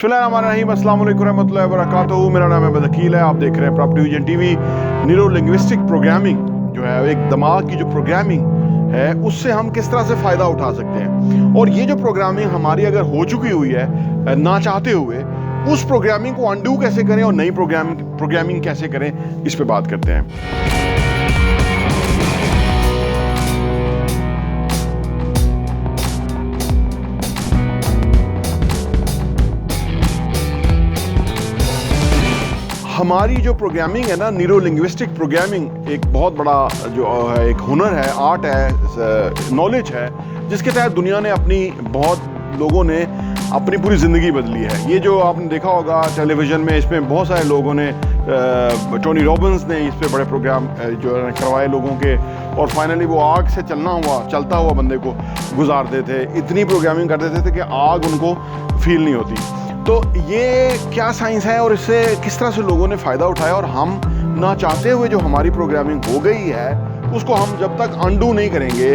बिस्मिल्लाहिर्रहमानिर्रहीम, अस्सलाम वालेकुम रहमतुल्लाहि व बरकातहू। मेरा नाम है अकील है। आप देख रहे हैं property vision TV. Neuro linguistic programming जो है, एक दिमाग की जो प्रोग्रामिंग है, उससे हम किस तरह से फ़ायदा उठा सकते हैं, और ये जो प्रोग्रामिंग हमारी अगर हो चुकी हुई है ना चाहते हुए, उस प्रोग्रामिंग को अनडू कैसे करें और नई प्रोग्रामिंग कैसे करें, इस पे बात करते हैं। हमारी जो प्रोग्रामिंग है ना, न्यूरो लिंग्विस्टिक प्रोग्रामिंग, एक बहुत बड़ा जो है, एक हुनर है, आर्ट है, नॉलेज है, जिसके तहत दुनिया ने बहुत लोगों ने अपनी पूरी ज़िंदगी बदली है। ये जो आपने देखा होगा टेलीविज़न में, इसमें बहुत सारे लोगों ने, टोनी रॉबिन्स ने इस पे बड़े प्रोग्राम जो है करवाए लोगों के, और फाइनली वो आग से चलता हुआ बंदे को गुजारते थे। इतनी प्रोग्रामिंग कर देते थे कि आग उनको फील नहीं होती। तो ये क्या साइंस है और इससे किस तरह से लोगों ने फ़ायदा उठाया, और हम ना चाहते हुए जो हमारी प्रोग्रामिंग हो गई है, उसको हम जब तक अनडू नहीं करेंगे,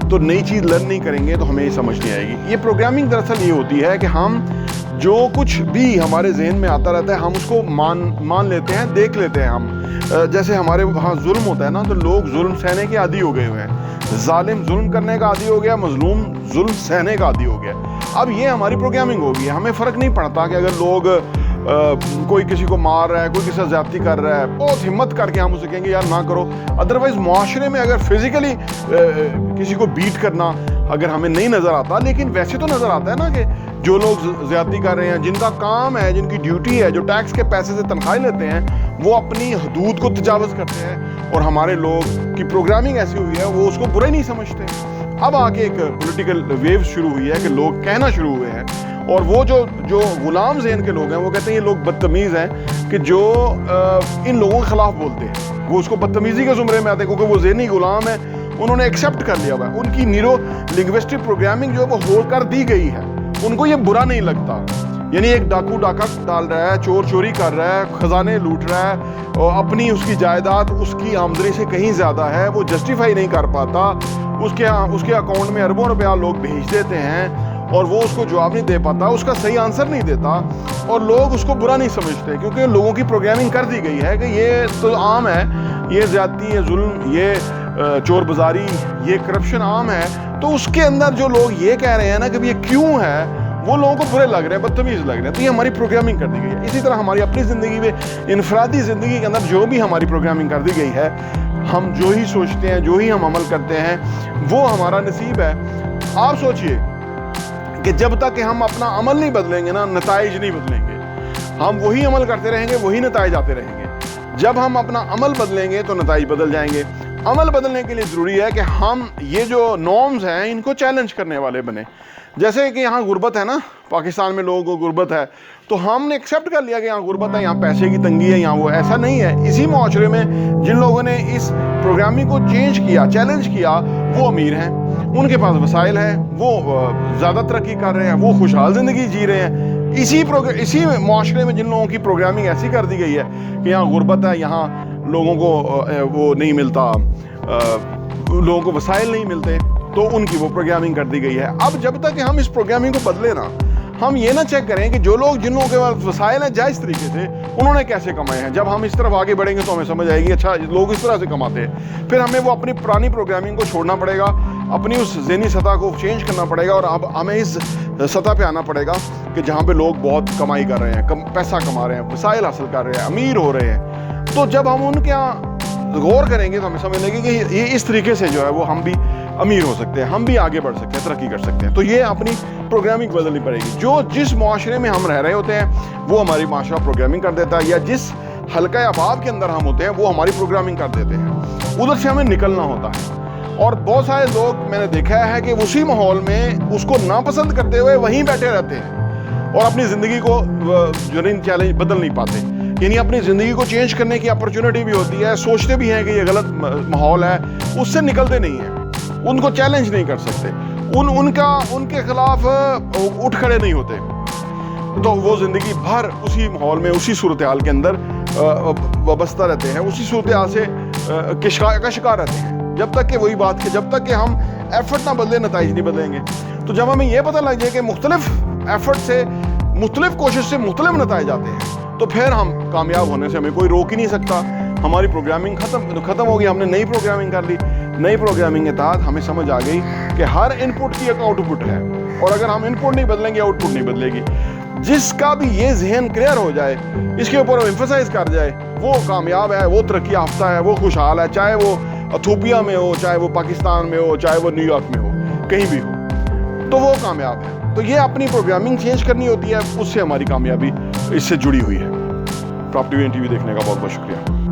तो नई चीज़ लर्न नहीं करेंगे, तो हमें ये समझ नहीं आएगी। ये प्रोग्रामिंग दरअसल ये होती है कि हम जो कुछ भी हमारे जहन में आता रहता है, हम उसको मान लेते हैं, देख लेते हैं हम। जैसे हमारे वहाँ जुल्म होता है ना, तो लोग जुल्म सहने के आदी हो गए हुए हैं। जालिम जुल्म करने का आदी हो गया, मजलूम जुल्म सहने का आदी हो गया। अब ये हमारी प्रोग्रामिंग होगी। हमें फ़र्क नहीं पड़ता कि अगर लोग कोई किसी को मार रहा है, कोई किसी से ज़्यादती कर रहा है, बहुत हिम्मत करके हम उसे कहेंगे यार ना करो। अदरवाइज़ मुआशरे में अगर फिज़िकली किसी को बीट करना अगर हमें नहीं नज़र आता, लेकिन वैसे तो नज़र आता है ना कि जो लोग ज़्यादती कर रहे हैं, जिनका काम है, जिनकी ड्यूटी है, जो टैक्स के पैसे से तनख्वाहें लेते हैं, वो अपनी हदूद को तजावज़ करते हैं, और हमारे लोग की प्रोग्रामिंग ऐसी हुई है वो उसको बुरा ही नहीं समझते। अब आके एक पॉलिटिकल वेव शुरू हुई है कि लोग कहना शुरू हुए हैं, और वो जो गुलाम ज़हन के लोग हैं, वो कहते हैं ये लोग बदतमीज़ हैं कि जो इन लोगों के ख़िलाफ़ बोलते हैं। वो उसको बदतमीज़ी के ज़ुमरे में आते हैं, क्योंकि वो ज़हनी गुलाम है, उन्होंने एक्सेप्ट कर लिया हुआ है। उनकी न्यूरो लिंग्विस्टिक प्रोग्रामिंग जो है वो हो कर दी गई है, उनको ये बुरा नहीं लगता। यानी एक डाकू डाका डाल रहा है, चोर चोरी कर रहा है, खजाने लूट रहा है, और अपनी उसकी जायदाद उसकी आमदनी से कहीं ज़्यादा है, वो जस्टिफाई नहीं कर पाता, उसके अकाउंट में अरबों रुपया लोग भेज देते हैं, और वो उसको जवाब नहीं दे पाता, उसका सही आंसर नहीं देता, और लोग उसको बुरा नहीं समझते, क्योंकि लोगों की प्रोग्रामिंग कर दी गई है कि ये तो आम है, ये ज़्यादती, ये जुल्म, ये चोर बाजारी, ये करप्शन आम है। तो उसके अंदर जो लोग ये कह रहे हैं ना कि ये क्यों है, वो लोगों को बुरे लग रहे हैं, बदतमीज़ लग रहे हैं। तो ये हमारी प्रोग्रामिंग कर दी गई है। इसी तरह हमारी अपनी ज़िंदगी में, इनफरादी ज़िंदगी के अंदर जो भी हमारी प्रोग्रामिंग कर दी गई है, हम जो ही सोचते हैं, जो ही हम अमल करते हैं, वो हमारा नसीब है। आप सोचिए कि जब तक कि हम अपना अमल नहीं बदलेंगे ना, नताइज नहीं बदलेंगे। हम वही अमल करते रहेंगे, वही नताइज आते रहेंगे। जब हम अपना अमल बदलेंगे तो नताइज बदल जाएंगे। अमल बदलने के लिए ज़रूरी है कि हम ये जो नॉर्म्स हैं, इनको चैलेंज करने वाले बने। जैसे कि यहाँ गुर्बत है ना, पाकिस्तान में लोगों को गुर्बत है, तो हमने एक्सेप्ट कर लिया कि यहाँ गुर्बत है, यहाँ पैसे की तंगी है, यहाँ वो। ऐसा नहीं है। इसी माशरे में जिन लोगों ने इस प्रोग्रामिंग को चेंज किया, चैलेंज किया, वो अमीर हैं, उनके पास वसाइल है, वो ज़्यादा तरक्की कर रहे हैं, वो खुशहाल ज़िंदगी जी रहे हैं। इसी माशरे में जिन लोगों की प्रोग्रामिंग ऐसी कर दी गई है कि यहाँ गुर्बत है, यहाँ लोगों को वो नहीं मिलता, लोगों को वसाइल नहीं मिलते, तो उनकी वो प्रोग्रामिंग कर दी गई है। अब जब तक हम इस प्रोग्रामिंग को बदले ना, हम ये ना चेक करें कि जो लोग, जिन लोगों के पास वसाइल हैं जायज़ तरीके से, उन्होंने कैसे कमाए हैं। जब हम इस तरफ आगे बढ़ेंगे तो हमें समझ आएगी अच्छा लोग इस तरह से कमाते हैं। फिर हमें वो अपनी पुरानी प्रोग्रामिंग को छोड़ना पड़ेगा, अपनी उस ज़हनी सतह को चेंज करना पड़ेगा, और अब हमें इस सतह पे आना पड़ेगा कि जहाँ पे लोग बहुत कमाई कर रहे हैं, पैसा कमा रहे हैं, वसाइल हासिल कर रहे हैं, अमीर हो रहे हैं। तो जब हम उनके यहाँ गौर करेंगे तो हमें समझ लेंगे कि ये इस तरीके से जो है वो हम भी अमीर हो सकते हैं, हम भी आगे बढ़ सकते हैं, तरक्की कर सकते हैं। तो ये अपनी प्रोग्रामिंग बदलनी पड़ेगी। जो जिस माशरे में हम रह रहे होते हैं, वो हमारी माशरा प्रोग्रामिंग कर देता है, या जिस हल्का अहबाब के अंदर हम होते हैं, वो हमारी प्रोग्रामिंग कर देते हैं। उधर से हमें निकलना होता है। और बहुत सारे लोग मैंने देखा है कि उसी माहौल में उसको नापसंद करते हुए वहीं बैठे रहते हैं, और अपनी ज़िंदगी को जो चैलेंज बदल नहीं पाते। यानी अपनी ज़िंदगी को चेंज करने की अपॉर्चुनिटी भी होती है, सोचते भी हैं कि ये गलत माहौल है, उससे निकलते नहीं हैं, उनको चैलेंज नहीं कर सकते, उनके खिलाफ उठ खड़े नहीं होते। तो वो ज़िंदगी भर उसी माहौल में, उसी सूरत हाल के अंदर वाबस्ता रहते हैं, उसी सूरत हाल से का शिकार रहते हैं। जब तक कि वही बात कि जब तक कि हम एफर्ट ना बदले, नताइज नहीं बदलेंगे। तो जब हमें यह पता लग जाए कि मुख्तलिफ एफर्ट से मुख्तलिफ कोशिश से मुख्तलिफ नताइज आते हैं, तो फिर हम कामयाब होने से हमें कोई रोक ही नहीं सकता। हमारी प्रोग्रामिंग ख़त्म हो गई, हमने नई प्रोग्रामिंग कर ली। नई प्रोग्रामिंग के तहत हमें समझ आ गई कि हर इनपुट की एक आउटपुट है, और अगर हम इनपुट नहीं बदलेंगे आउटपुट नहीं बदलेगी। जिसका भी ये जहन क्लियर हो जाए, इसके ऊपर हम एम्फसाइज कर जाए, वो कामयाब है, वो तरक्की याफ्ता है, वो खुशहाल है, चाहे वो इथियोपिया में हो, चाहे वो पाकिस्तान में हो, चाहे वो न्यूयॉर्क में हो, कहीं भी हो, तो वो कामयाब है। तो ये अपनी प्रोग्रामिंग चेंज करनी होती है, उससे हमारी कामयाबी इससे जुड़ी हुई है। प्रॉपर्टी टीवी देखने का बहुत बहुत शुक्रिया।